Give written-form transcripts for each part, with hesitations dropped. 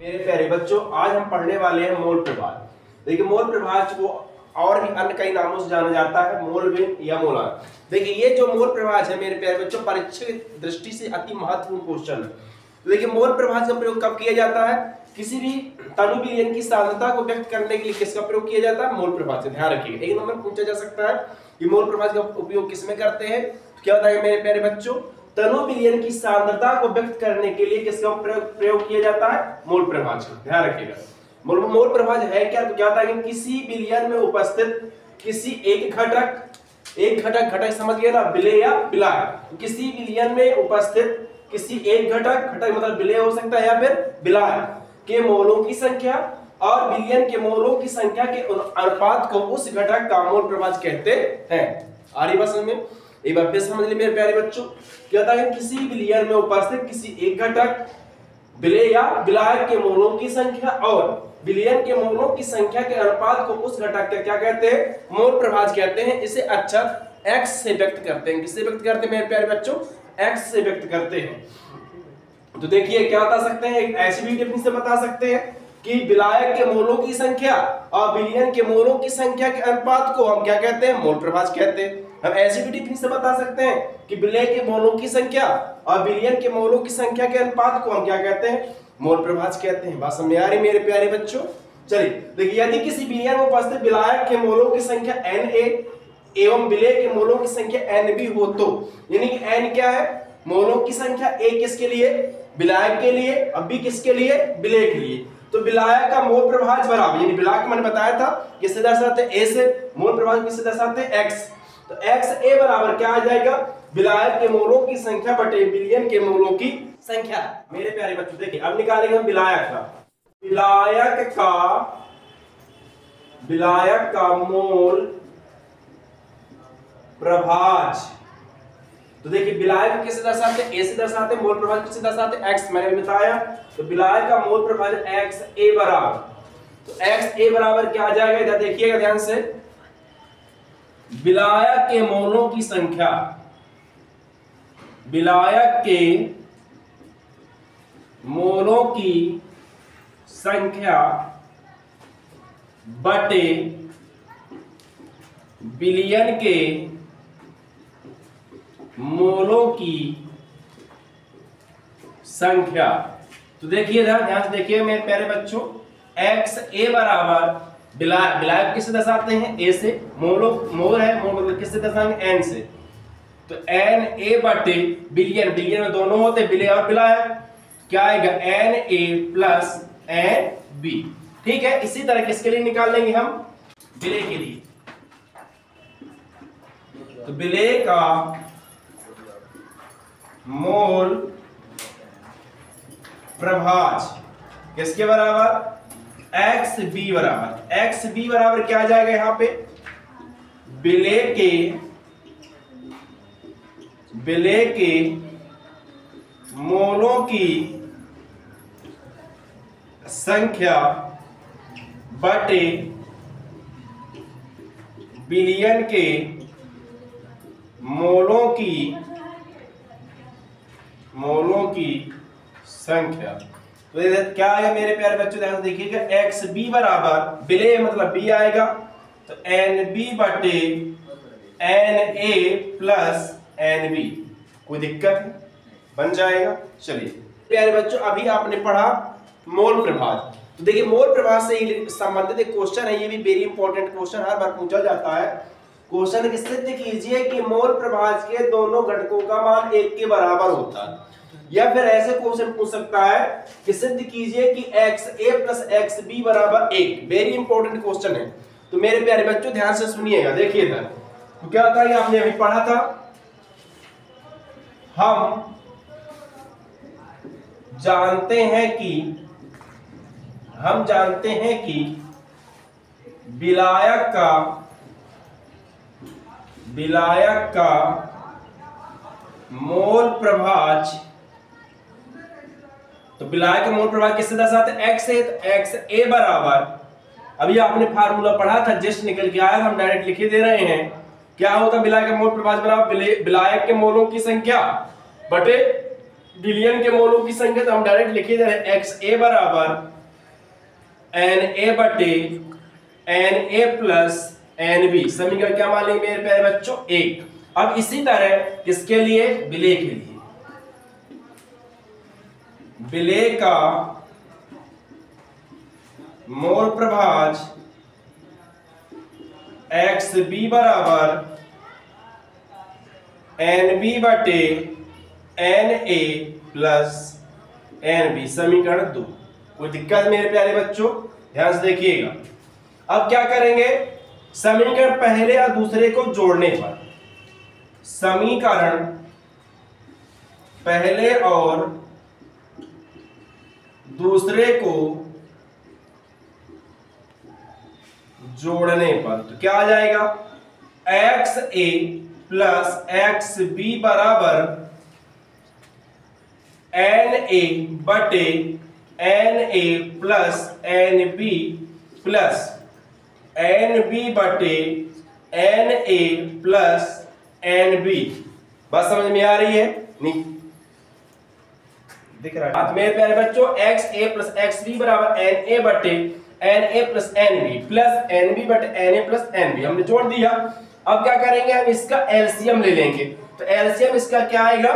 मेरे प्यारे बच्चों, आज हम पढ़ने वाले हैं मोल प्रभाज। देखिए, मोल प्रभाज को और भी अन्य कई नामों से जाना जाता है, मोलविन या मोलार। देखिए, ये जो मोल प्रभाज है मेरे प्यारे बच्चों, परीक्षा की दृष्टि से अति महत्वपूर्ण क्वेश्चन है। तो देखिए, मोल प्रभाज का प्रयोग कब किया जाता है? किसी भी तनु विलयन की सांद्रता को व्यक्त करने के लिए किसका प्रयोग किया जाता है? मोल प्रभाज। ध्यान रखिएगा, एक नंबर पूछा जा सकता है कि मोल प्रभाज का उपयोग किसमें करते हैं। तो क्या होता है मेरे प्यारे बच्चों, तनु विलयन की सांद्रता को व्यक्त करने के लिए किसका प्रयोग किया जाता है? मोल प्रभाज का। ध्यान रखिएगा, मोल प्रभाज है क्या? तो क्या होता है कि किसी विलयन में उपस्थित किसी एक घटक समझ गए ना, विलेय या विलाय। तो किसी विलयन में उपस्थित किसी एक घटक मतलब विलेय हो सकता है या फिर विलाय के मोलों की संख्या और विलयन के मोलों की संख्या के अनुपात को उस घटक का मोल प्रभाज कहते हैं। आ रही बात समझ में? एक बार फिर समझ लीजिए मेरे प्यारे बच्चों, क्या होता है किसी विलयन में उपस्थित किसी एक घटक विलेय या विलायक के मोलों की संख्या और विलयन के मोलों की संख्या के अनुपात को उस घटक का क्या कहते हैं? मोल प्रभाज कहते हैं। इसे अक्षर x से व्यक्त करते हैं। किससे व्यक्त करते हैं मेरे प्यारे बच्चों? x से व्यक्त करते हैं। तो देखिए, क्या बता सकते हैं, एक ऐसी भी टिप्पणी से बता सकते हैं कि विलायक के मोलों की संख्या और विलयन के मोलों की संख्या के अनुपात को हम क्या कहते हैं? मोल प्रभाज कहते हैं। हम ऐसी भी टिप्पणी से बता सकते हैं कि विलेय के मोलों की संख्या और विलयन के मोलों की संख्या के अनुपात को हम क्या कहते हैं? मोल प्रभाज कहते हैं। बात समझ आ रही मेरे प्यारे बच्चों? चलिए देखिए, यदि किसी विलयन में उपस्थित विलायक के मोलों की संख्या Na एवं विलेय के मोलों की संख्या Nb हो तो, यानी कि n क्या है? मोलों की संख्या। A किसके लिए? विलायक के लिए। और B किसके लिए? विलेय के लिए। तो विलायक का मोल प्रभाज बराबर, यानी विलायक मैंने बताया था किससे दर्शाते हैं? A से। मोल प्रभाज किससे दर्शाते हैं? X। तो XA बराबर क्या आ जाएगा? विलायक के मोलों की संख्या बटे विलयन के मोलों की संख्या। मेरे प्यारे बच्चों देखिए, अब निकालेंगे हम विलायक का मोल प्रभाज। तो देखिए, विलायक किससे दर्शाते हैं? A से दर्शाते हैं। मोल प्रभाज किससे दर्शाते हैं? X। मैंने बताया, तो विलायक का मोल प्रभाज XA बराबर, तो XA बराबर क्या आ जाएगा? इधर देखिएगा ध्यान से, विलायक के मोलों की संख्या, विलायक के मोलों की संख्या बटे विलयन के मोलों की संख्या। तो देखिए ध्यान से देखिए मेरे प्यारे बच्चों, XA बराबर विलायक किससे दर्शाते हैं? A से। मोल है, मोल मतलब किससे दर्शाएंगे? N से। तो Na बटे विलयन में दोनों होते हैं, विलेय और विलायक। क्या आएगा? Na plus Nb। ठीक है, इसी तरह किसके लिए निकाल लेंगे हम? विलेय के लिए। तो विलेय का मोल प्रभाज किसके बराबर? XB बराबर। XB बराबर क्या आ जाएगा यहां पे? विलेय के मोलों की संख्या बटे विलयन के मोलों की संख्या। तो इधर क्या आएगा मेरे प्यारे बच्चों? ध्यान से देखिएगा, XB बराबर विलेय मतलब B आएगा, तो NB बटे Na प्लस NB। कोई दिक्कत है? बन जाएगा। चलिए प्यारे बच्चों, अभी आपने पढ़ा मोल प्रभाज। तो देखिए, मोल प्रभाज से संबंधित एक क्वेश्चन है, ये भी वेरी इंपॉर्टेंट क्वेश्चन, हर बार पूछा जाता है। क्वेश्चन सिद्ध कीजिए कि मोल प्रभाज के दोनों घटकों का मान 1 के बराबर होता है। या फिर ऐसे क्वेश्चन पूछ सकता है कि सिद्ध कीजिए कि XA प्लस XB बराबर 1। वेरी इंपॉर्टेंट क्वेश्चन है। तो मेरे प्यारे बच्चों ध्यान से सुनिएगा। देखिए इधर तो क्या होता है, आपने अभी पढ़ा था, हम जानते हैं कि विलायक का मोल प्रभाज, तो विलायक का मोल प्रभाज किससे दर्शाते हैं? X से। तो XA बराबर, अभी आपने फार्मूला पढ़ा था, जस्ट निकल के आया, हम डायरेक्ट लिख दे रहे हैं। क्या होता है? विलायक का मोल प्रभाज बराबर विलायक के मोलों की संख्या बटे विलयन के मोलों की संख्या तो हम डायरेक्ट लिखे जा रहे हैं XA बराबर Na बटे Na प्लस Nb। समीकरण क्या मान लेंगे मेरे प्यारे बच्चों? 1। अब इसी तरह किसके लिए? विलेय के लिए। विलेय का मोल प्रभाज XB बराबर Nb बटे Na प्लस Nb। समीकरण 2। कोई दिक्कत मेरे प्यारे बच्चों? ध्यान से देखिएगा। अब क्या करेंगे? समीकरण पहले और दूसरे को जोड़ने पर, समीकरण पहले और दूसरे को जोड़ने पर तो क्या आ जाएगा? XA प्लस XB बराबर Na बटे Na plus Nb plus Nb बटे Na प्लस Nb। बात समझ में आ रही है? नहीं दिख रहा है मेरे प्यारे बच्चों? XA प्लस XB बराबर Na बटे Na plus Nb plus Nb बटे Na प्लस Nb हमने जोड़ दिया। अब क्या करेंगे? हम इसका एलसीएम ले लेंगे। तो एलसीएम इसका क्या आएगा?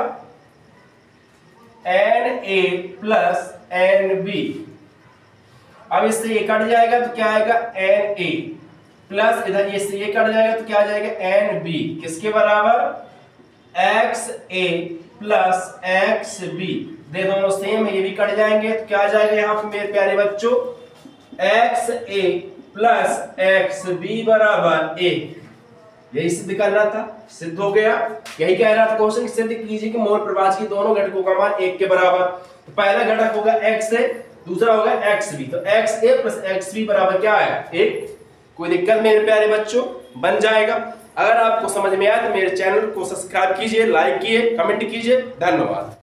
Na plus Nb। अब इससे ये कट जाएगा तो क्या आएगा? Na प्लस इधर ये से ये कट जाएगा तो क्या आ जाएगा? Nb। किसके बराबर? XA plus XB। दे दोनों सेम है, ये भी कट जाएंगे तो क्या आ जाएगा यहाँ पे मेरे प्यारे बच्चों? XA प्लस XB बराबर 1। यही सिद्ध करना था, सिद्ध हो गया। यही कह रहा था क्वेश्चन, सिद्ध कीजिए कि मोल प्रभाज की दोनों घटकों का मान 1 के बराबर। तो पहला घटक होगा XA, दूसरा होगा XB। तो XA प्लस XB बराबर क्या आएगा? 1। कोई दिक्कत मेरे प्यारे बच्चों? बन जाएगा। अगर आपको समझ में आया तो मेरे चैनल को सब्सक्राइब कीजिए, लाइक कीजिए, कमेंट कीजिए। धन्यवाद।